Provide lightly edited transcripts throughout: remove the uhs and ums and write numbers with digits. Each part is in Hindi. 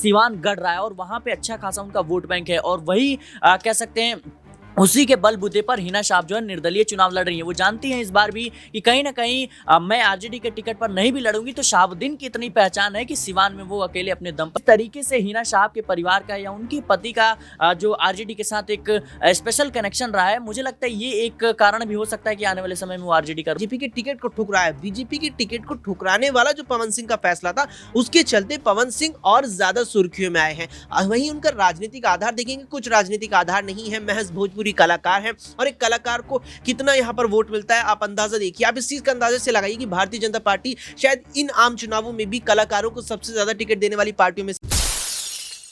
सिवान गढ़ रहा है और वहां पे अच्छा खासा उनका वोट बैंक है और वही कह सकते हैं उसी के बलबूते पर हिना शाह जो है निर्दलीय चुनाव लड़ रही है। वो जानती हैं इस बार भी कि कहीं ना कहीं मैं आरजेडी के टिकट पर नहीं भी लड़ूंगी तो शहाबुद्दीन की इतनी पहचान है कि सिवान में वो अकेले अपने दम पर तरीके से हिना शाह के परिवार का या उनके पति का जो आरजेडी के साथ एक स्पेशल कनेक्शन रहा है, मुझे लगता है ये एक कारण भी हो सकता है कि आने वाले समय में वो आरजेडी का बीजेपी के टिकट को ठुकराया। बीजेपी के टिकट को ठुकराने वाला जो पवन सिंह का फैसला था, उसके चलते पवन सिंह और ज्यादा सुर्खियों में आए हैं। वहीं उनका राजनीतिक आधार देखेंगे, कुछ राजनीतिक आधार नहीं है, महज भोजपुरी कलाकार है और एक कलाकार को कितना यहाँ पर वोट मिलता है आप अंदाजा देखिए। आप इस चीज का अंदाजा से लगाइए कि भारतीय जनता पार्टी शायद इन आम चुनावों में भी कलाकारों को सबसे ज्यादा टिकट देने वाली पार्टियों में।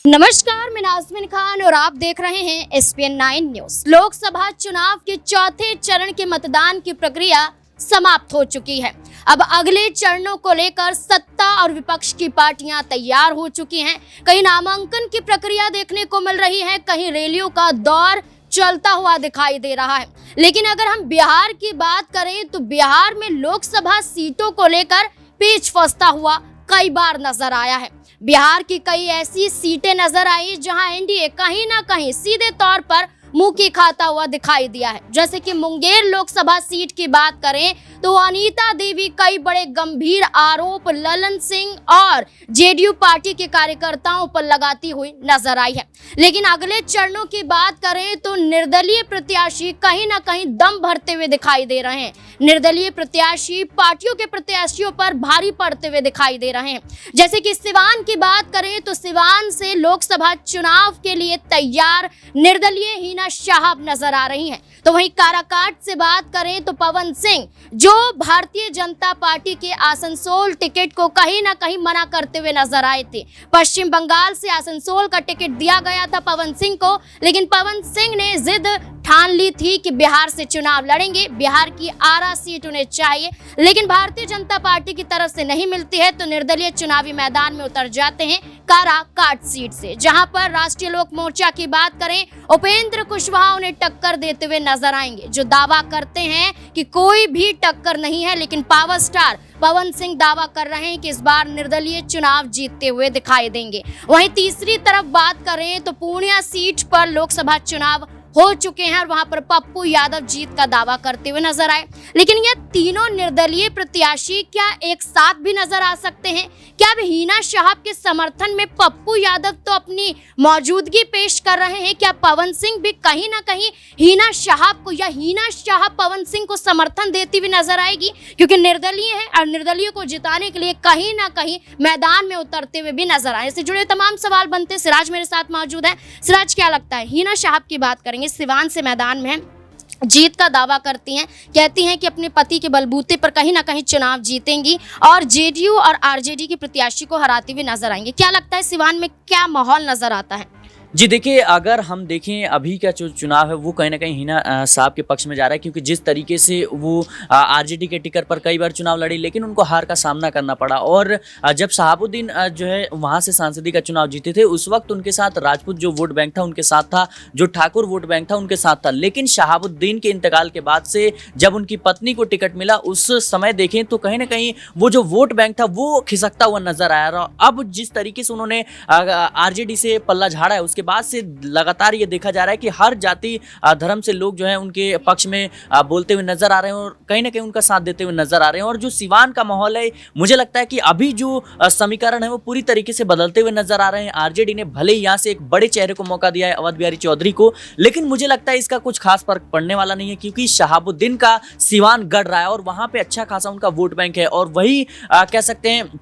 नमस्कार, मैं नाज़मीन खान और आप देख रहे हैं SPN 9 न्यूज। लोकसभा चुनाव के चौथे चरण के मतदान की प्रक्रिया समाप्त हो चुकी है। अब अगले चरणों को लेकर सत्ता और विपक्ष की पार्टियां तैयार हो चुकी हैं। कहीं नामांकन की प्रक्रिया देखने को मिल रही है, कहीं रैलियों का दौर चलता हुआ दिखाई दे रहा है। लेकिन अगर हम बिहार की बात करें तो बिहार में लोकसभा सीटों को लेकर पेच फंसता हुआ कई बार नजर आया है। बिहार की कई ऐसी सीटें नजर आई जहां एनडीए कहीं ना कहीं सीधे तौर पर मुंह की खाता हुआ दिखाई दिया है। जैसे कि मुंगेर लोकसभा सीट की बात करें तो अनीता देवी कई बड़े गंभीर आरोप ललन सिंह और जेडीयू पार्टी के कार्यकर्ताओं पर लगाती हुई नजर आई है। लेकिन अगले चरणों की बात करें तो निर्दलीय प्रत्याशी कहीं ना कहीं दम भरते हुए दिखाई दे रहे हैं। निर्दलीय प्रत्याशी पार्टियों के प्रत्याशियों पर भारी पड़ते हुए दिखाई दे रहे हैं। जैसे कि सिवान की बात करें तो सिवान से लोकसभा चुनाव के लिए तैयार निर्दलीय हिना शाह नजर आ रही हैं। तो वहीं काराकाट से बात करें तो पवन सिंह जो भारतीय जनता पार्टी के आसनसोल टिकट को कहीं ना कहीं मना करते हुए नजर आए थे। पश्चिम बंगाल से आसनसोल का टिकट दिया गया था पवन सिंह को, लेकिन पवन सिंह ने जिद ठान ली थी कि बिहार से चुनाव लड़ेंगे, बिहार की आरा सीट उन्हें चाहिए। लेकिन भारतीय जनता पार्टी की तरफ से नहीं मिलती है तो निर्दलीय चुनावी मैदान में उतर जाते हैं काराकाट सीट से, जहां पर राष्ट्रीय लोक मोर्चा की बात करें उपेंद्र कुशवाहा उन्हें टक्कर देते हुए नजर आएंगे, जो दावा करते हैं कि कोई भी टक्कर नहीं है। लेकिन पावर स्टार पवन सिंह दावा कर रहे हैं कि इस बार निर्दलीय चुनाव जीतते हुए दिखाई देंगे। वहीं तीसरी तरफ बात करें तो पूर्णिया सीट पर लोकसभा चुनाव हो चुके हैं और वहां पर पप्पू यादव जीत का दावा करते हुए नजर आए। लेकिन ये तीनों निर्दलीय प्रत्याशी क्या एक साथ भी नजर आ सकते हैं? क्या अब हिना शाह के समर्थन में पप्पू यादव तो अपनी मौजूदगी पेश कर रहे हैं, क्या पवन सिंह भी कहीं ना कहीं हिना शाह को या हिना शाह पवन सिंह को समर्थन देती हुई नजर आएगी? क्योंकि निर्दलीय है और निर्दलीय को जिताने के लिए कहीं ना कहीं मैदान में उतरते हुए भी नजर आए। इससे जुड़े तमाम सवाल बनते। सिराज मेरे साथ मौजूद है। सिराज, क्या लगता है? हिना शाह की बात करेंगे, सिवान से मैदान में जीत का दावा करती हैं, कहती हैं कि अपने पति के बलबूते पर कहीं ना कहीं चुनाव जीतेंगी और जेडीयू और आरजेडी के प्रत्याशी को हराते हुए नजर आएंगे। क्या लगता है सिवान में क्या माहौल नजर आता है? जी देखिए, अगर हम देखें अभी का जो चुनाव है वो कहीं ना कहीं हिना साहब के पक्ष में जा रहा है, क्योंकि जिस तरीके से वो आरजेडी के टिकट पर कई बार चुनाव लड़ी लेकिन उनको हार का सामना करना पड़ा। और जब शहाबुद्दीन जो है वहाँ से सांसदी का चुनाव जीते थे उस वक्त उनके साथ राजपूत जो वोट बैंक था उनके साथ था, जो ठाकुर वोट बैंक था उनके साथ था। लेकिन शहाबुद्दीन के इंतकाल के बाद से जब उनकी पत्नी को टिकट मिला उस समय देखें तो कहीं ना कहीं वो जो वोट बैंक था वो खिसकता हुआ नजर आया। अब जिस तरीके से उन्होंने आरजेडी से पल्ला झाड़ा है उसके बाद से लगातार ये देखा जा रहा है कि हर जाति धर्म से लोग जो है उनके पक्ष में बोलते हुए नजर आ रहे हैं और कहीं ना कहीं उनका साथ देते हुए नजर आ रहे हैं। और जो सिवान का माहौल है मुझे लगता है कि अभी जो समीकरण है वो पूरी तरीके से बदलते हुए नजर आ रहे हैं। आरजेडी ने भले ही यहाँ से एक बड़े चेहरे को मौका दिया है अवध बिहारी चौधरी को, लेकिन मुझे लगता है इसका कुछ खास फर्क पड़ने वाला नहीं है, क्योंकि शहाबुद्दीन का सिवान गढ़ रहा है और वहां पे अच्छा खासा उनका वोट बैंक है और वही कह सकते हैं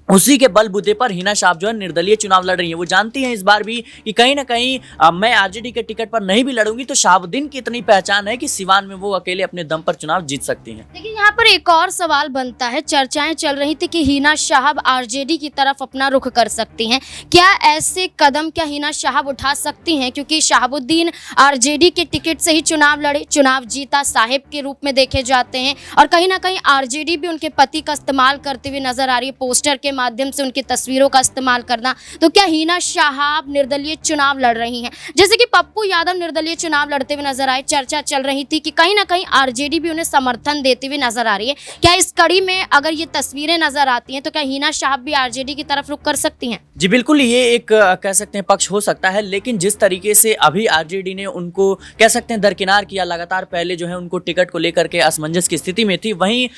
उसी के बलबूते पर हिना शाह जो है निर्दलीय चुनाव लड़ रही है। वो जानती हैं इस बार भी कि कहीं ना कहीं मैं आरजेडी के टिकट पर नहीं भी लड़ूंगी तो शहाबुद्दीन की इतनी पहचान है कि सिवान में वो अकेले अपने दम पर चुनाव जीत सकती हैं। लेकिन यहाँ पर एक और सवाल बनता है, चर्चाएं चल रही थी कि हिना शाह आरजेडी की तरफ अपना रुख कर सकती हैं। क्या ऐसे कदम क्या हिना शाह उठा सकती हैं? क्योंकि शहाबुद्दीन आरजेडी के टिकट से ही चुनाव लड़े, चुनाव जीता, साहिब के रूप में देखे जाते हैं और कहीं ना कहीं आरजेडी भी उनके पति का इस्तेमाल करते हुए नजर आ रही है पोस्टर के माध्यम से उनकी तस्वीरों का इस्तेमाल करना, तो क्या हिना शाहाब निर्दलीय चुनाव लड़ रही हैं? जैसे कि पप्पू यादव निर्दलीय चुनाव लड़ते हुए नजर आए, चर्चा चल रही थी कि कहीं ना कहीं आरजेडी भी उन्हें समर्थन देती हुई नजर आ रही है। क्या इस कड़ी में अगर ये तस्वीरें नजर आती हैं तो क्या हिना शाहाब भी आरजेडी की तरफ रुख कर सकती हैं? जी बिल्कुल, ये एक कह सकते हैं पक्ष हो सकता है, लेकिन जिस तरीके से अभी आरजेडी ने उनको कह सकते हैं दरकिनार किया, लगातार पहले जो है उनको टिकट को लेकर के असमंजस की स्थिति में थी, वहीं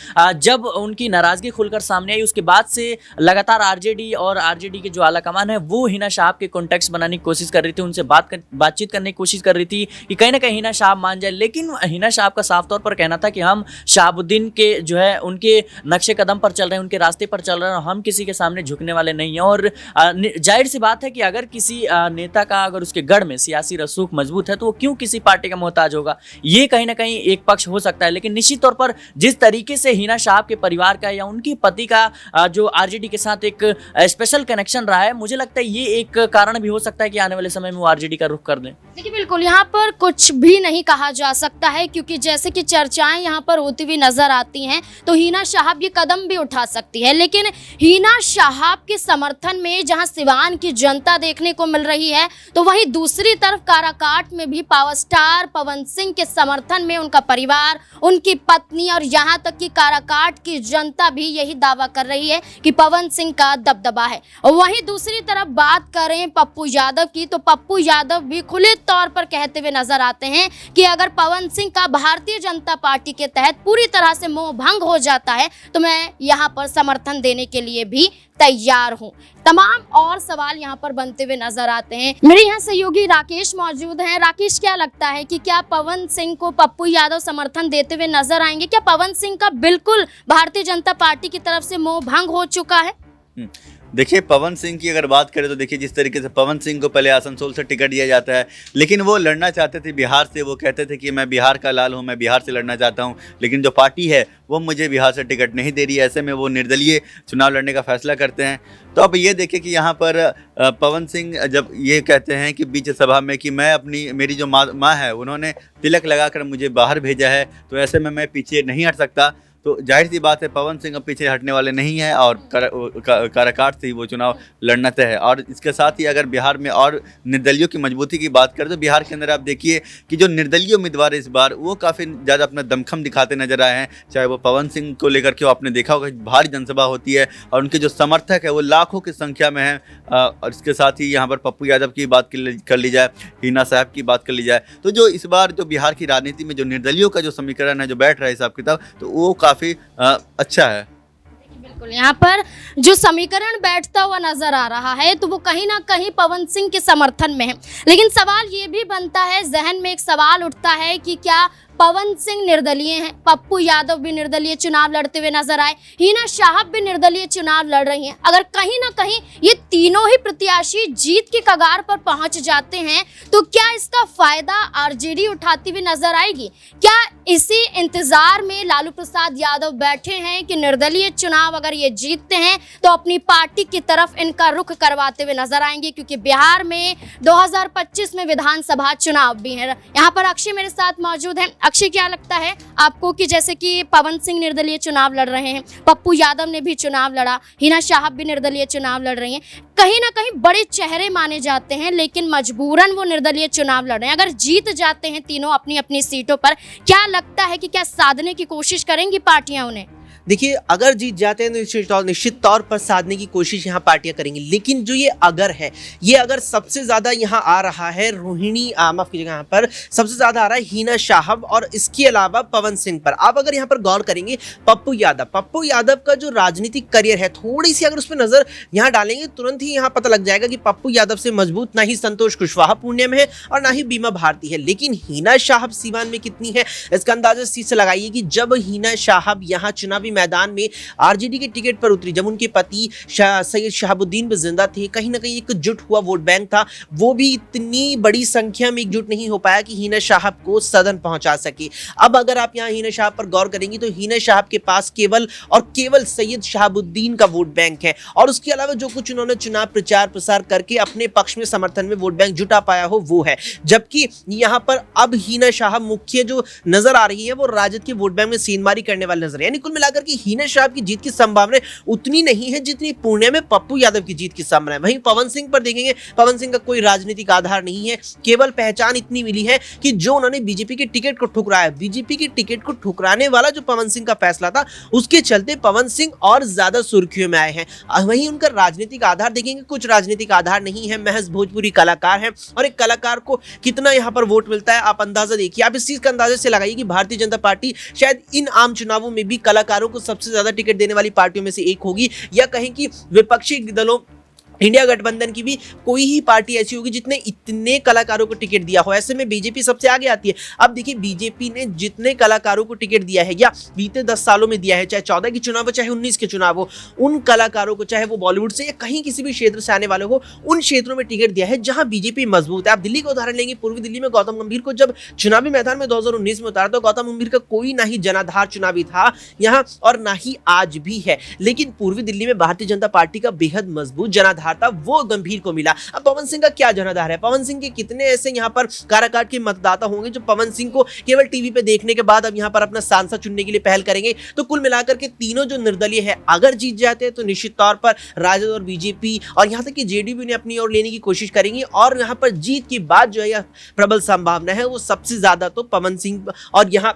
जब उनकी नाराजगी खुलकर सामने आई उसके बाद से लगातार आरजेडी और आरजेडी के जो आलाकमान है वो हिना शाहाब के कॉन्टेक्ट बनाने की कोशिश कर रही थी, उनसे बातचीत करने की कोशिश कर रही थी कि कहीं ना कहीं हिना शाहाब मान जाए। लेकिन हिना शाहाब का साफ तौर पर कहना था कि हम शहाबुद्दीन के जो है उनके नक्शे कदम पर चल रहे हैं, उनके रास्ते पर चल रहे हैं, हम किसी के सामने झुकने वाले नहीं हैं। और जाहिर सी बात है कि अगर किसी नेता का अगर उसके गढ़ में सियासी रसूख मजबूत है तो वो क्यों किसी पार्टी का मोहताज होगा, ये कहीं ना कहीं एक पक्ष हो सकता है। लेकिन निश्चित तौर पर जिस तरीके से हिना शाहाब के परिवार का या उनकी पति का जो आरजेडी के साथ एक स्पेशल कनेक्शन रहा है, मुझे लगता है ये एक कारण भी हो सकता है कि आने वाले समय में वो आरजेडी का रुख कर दें। देखिए बिल्कुल, यहाँ पर कुछ भी नहीं कहा जा सकता है क्योंकि जैसे कि चर्चाएं यहाँ पर होती हुई नजर आती हैं तो हिना शाहाब ये कदम भी उठा सकती है। लेकिन हिना शाहाब के समर्थन में जहाँ सिवान की जनता देखने को मिल रही है, तो वहीं दूसरी तरफ काराकाट में भी पावर स्टार पवन सिंह के समर्थन में उनका परिवार, उनकी पत्नी और यहाँ तक कि काराकाट की जनता भी यही दावा कर रही है कि पवन सिंह का दबदबा है। और वहीं दूसरी तरफ बात करें पप्पू यादव की, तो पप्पू यादव भी खुले तौर पर कहते हुए नजर आते हैं कि अगर पवन सिंह का भारतीय जनता पार्टी के तहत पूरी तरह से मोह भंग हो जाता है तो मैं यहाँ पर समर्थन देने के लिए भी तैयार हूँ। तमाम और सवाल यहाँ पर बनते हुए नजर आते हैं। मेरे यहाँ सहयोगी राकेश मौजूद हैं। राकेश, क्या लगता है कि क्या पवन सिंह को पप्पू यादव समर्थन देते हुए नजर आएंगे? क्या पवन सिंह का बिल्कुल भारतीय जनता पार्टी की तरफ से मोह भंग हो चुका है? देखिए, पवन सिंह की अगर बात करें तो देखिए जिस तरीके से पवन सिंह को पहले आसनसोल से टिकट दिया जाता है, लेकिन वो लड़ना चाहते थे बिहार से। वो कहते थे कि मैं बिहार का लाल हूँ, मैं बिहार से लड़ना चाहता हूँ, लेकिन जो पार्टी है वो मुझे बिहार से टिकट नहीं दे रही है। ऐसे में वो निर्दलीय चुनाव लड़ने का फैसला करते हैं। तो अब ये देखिए कि यहाँ पर पवन सिंह जब ये कहते हैं कि बीच सभा में कि मैं मेरी जो माँ है उन्होंने तिलक लगाकर मुझे बाहर भेजा है, तो ऐसे में मैं पीछे नहीं हट सकता। तो जाहिर सी बात है पवन सिंह अब पीछे हटने वाले नहीं हैं और काराकाट से ही वो चुनाव लड़ना तय है। और इसके साथ ही अगर बिहार में और निर्दलियों की मजबूती की बात करें तो बिहार के अंदर आप देखिए कि जो निर्दलीय उम्मीदवार इस बार वो काफ़ी ज़्यादा अपना दमखम दिखाते नजर आए हैं। चाहे वो पवन सिंह को लेकर के आपने देखा होगा भारी जनसभा होती है और उनके जो समर्थक है वो लाखों की संख्या में हैं। और इसके साथ ही यहाँ पर पप्पू यादव की बात कर ली जाए, हिना साहब की बात कर ली जाए, तो जो इस बार जो बिहार की राजनीति में जो निर्दलियों का जो समीकरण है जो बैठ रहा है हिसाब किताब, तो वो काफ़ी अच्छा है। बिल्कुल, यहाँ पर जो समीकरण बैठता हुआ नजर आ रहा है तो वो कहीं ना कहीं पवन सिंह के समर्थन में है। लेकिन सवाल ये भी बनता है, जहन में एक सवाल उठता है कि क्या पवन सिंह निर्दलीय हैं, पप्पू यादव भी निर्दलीय चुनाव लड़ते हुए नजर आए, हिना शाहाब भी निर्दलीय चुनाव लड़ रही हैं। अगर कहीं ना कहीं ये तीनों ही प्रत्याशी जीत की कगार पर पहुंच जाते हैं तो क्या इसका फायदा आरजेडी उठाती हुई नजर आएगी? क्या इसी इंतजार में लालू प्रसाद यादव बैठे हैं कि निर्दलीय चुनाव अगर ये जीतते हैं तो अपनी पार्टी की तरफ इनका रुख करवाते हुए नजर आएंगे? क्योंकि बिहार में 2025 में विधानसभा चुनाव भी है। यहाँ पर अक्षय मेरे साथ मौजूद हैं। अक्षय, क्या लगता है आपको कि जैसे कि पवन सिंह निर्दलीय चुनाव लड़ रहे हैं, पप्पू यादव ने भी चुनाव लड़ा, हिना शाहाब भी निर्दलीय चुनाव लड़ रही हैं, कहीं ना कहीं बड़े चेहरे माने जाते हैं लेकिन मजबूरन वो निर्दलीय चुनाव लड़ रहे हैं, अगर जीत जाते हैं तीनों अपनी अपनी सीटों पर, क्या लगता है कि क्या साधने की कोशिश करेंगी पार्टियां उन्हें? देखिए, अगर जीत जाते हैं तो निश्चित तौर पर साधने की कोशिश यहाँ पार्टियां करेंगी। लेकिन जो ये अगर है, ये अगर सबसे ज्यादा यहाँ आ रहा है रोहिणी, माफ कीजिएगा, यहाँ पर सबसे ज्यादा आ रहा है हिना शाहाब और इसके अलावा पवन सिंह पर। आप अगर यहाँ पर गौर करेंगे पप्पू यादव का जो राजनीतिक करियर है, थोड़ी सी अगर उस पर नजर यहाँ डालेंगे तुरंत ही यहाँ पता लग जाएगा कि पप्पू यादव से मजबूत ना ही संतोष कुशवाहा पुणे में है और ना ही बीमा भारती है। लेकिन हिना शाहाब सीवान में कितनी है इसका अंदाजा इस चीज से लगाइए कि जब हिना शाहाब यहाँ चुनावी मैदान में आरजेडी के टिकट पर उतरी, जब उनके पति सैयद शहाबुद्दीन भी जिंदा थे, कहीं ना कहीं एक जुट हुआ वोट बैंक था, वो भी इतनी बड़ी संख्या में एकजुट नहीं हो पाया कि हिना शाहाब को सदन पहुंचा सके। अब अगर आप यहाँ हिना शाहाब पर गौर करेंगे तो हिना शाहाब के पास केवल और केवल सैयद शहाबुद्दीन का वोट बैंक है और उसके अलावा जो कुछ उन्होंने चुनाव प्रचार प्रसार करके अपने पक्ष में समर्थन में वोट बैंक जुटा पाया हो वो है। जबकि यहाँ पर अब हिना शाहाब मुख्य जो नजर आ रही है वो राजद के वोट बैंक में सीनमारी करने वाली नजर है। यानी कुल मिलाकर के कि हिना साहब की जीत की संभावना उतनी नहीं है जितनी पूर्णिया में पप्पू यादव की जीत की संभावना है। वहीं पवन सिंह पर देखेंगे, पवन सिंह का कोई राजनीतिक आधार नहीं है, केवल पहचान इतनी मिली है कि जो उन्होंने बीजेपी के टिकट को ठुकराया, बीजेपी के टिकट को ठुकराने वाला जो पवन सिंह का फैसला था, उसके चलते पवन सिंह और ज्यादा सुर्खियों में आए हैं। वहीं उनका राजनीतिक आधार देखेंगे, कुछ राजनीतिक आधार नहीं है, महज भोजपुरी कलाकार है। और एक कलाकार को कितना यहाँ पर वोट मिलता है, आप अंदाजा देखिए। आप इस चीज का अंदाजा से लगाइए कि भारतीय जनता पार्टी शायद इन आम चुनावों में भी कलाकारों को सबसे ज्यादा टिकट देने वाली पार्टियों में से एक होगी, या कहें कि विपक्षी दलों इंडिया गठबंधन की भी कोई ही पार्टी ऐसी होगी जितने इतने कलाकारों को टिकट दिया हो। ऐसे में बीजेपी सबसे आगे आती है। अब देखिए, बीजेपी ने जितने कलाकारों को टिकट दिया है या बीते 10 सालों में दिया है, चाहे 14 के चुनाव हो चाहे 19 के चुनाव हो, उन कलाकारों को, चाहे वो बॉलीवुड से या कहीं किसी भी क्षेत्र से आने वाले हो, उन क्षेत्रों में टिकट दिया है जहां बीजेपी मजबूत है। आप दिल्ली का उदाहरण लेंगे, पूर्वी दिल्ली में गौतम गंभीर को जब चुनावी मैदान में 2019 में उतारा तो गौतम गंभीर का कोई ना ही जनाधार चुनावी था यहाँ और ना ही आज भी है, लेकिन पूर्वी दिल्ली में भारतीय जनता पार्टी का बेहद मजबूत जनाधार था, वो गंभीर को मिला। अब पवन सिंह का क्या जनाधार है? पवन सिंह के कितने ऐसे यहाँ पर काराकाट के मतदाता होंगे जो पवन सिंह को केवल टीवी पे देखने के बाद अब यहाँ पर अपना सांसद चुनने के लिए पहल करेंगे? तो कुल मिलाकर के तीनों जो निर्दलीय है, अगर जीत जाते हैं तो निश्चित तौर पर राजद और बीजेपी और यहाँ तक कि जेडीयू ने अपनी ओर लेने की कोशिश करेंगी, और यहाँ पर जीत की बात जो है यह प्रबल संभावना है वो सबसे ज्यादा तो पवन सिंह और यहाँ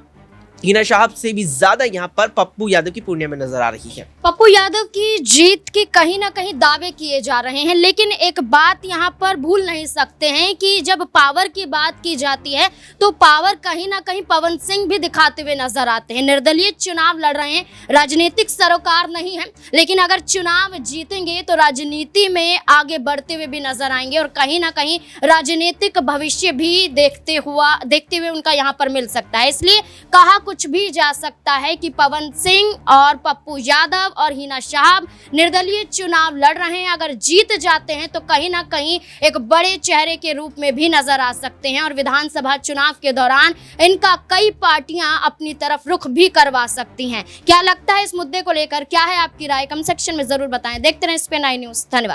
हिना साहब से भी ज्यादा यहाँ पर पप्पू यादव की पूर्णिया में नजर आ रही है। पप्पू यादव की जीत के कहीं ना कहीं दावे किए जा रहे हैं, लेकिन एक बात यहाँ पर भूल नहीं सकते हैं कि जब पावर की बात की जाती है तो पावर कहीं ना कहीं पवन सिंह भी दिखाते हुए नजर आते हैं। निर्दलीय चुनाव लड़ रहे हैं, राजनीतिक सरोकार नहीं है, लेकिन अगर चुनाव जीतेंगे तो राजनीति में आगे बढ़ते हुए भी नजर आएंगे और कहीं ना कहीं राजनीतिक भविष्य भी देखते हुए उनका यहाँ पर मिल सकता है। इसलिए कहा कुछ भी जा सकता है कि पवन सिंह और पप्पू यादव और हिना साहब निर्दलीय चुनाव लड़ रहे हैं। अगर जीत जाते हैं तो कहीं ना कहीं एक बड़े चेहरे के रूप में भी नजर आ सकते हैं और विधानसभा चुनाव के दौरान इनका कई पार्टियां अपनी तरफ रुख भी करवा सकती हैं। क्या लगता है इस मुद्दे को लेकर? क्या है आपकी राय? कमेंट सेक्शन में जरूर बताएं। देखते रहें SPN9 न्यूज़। धन्यवाद।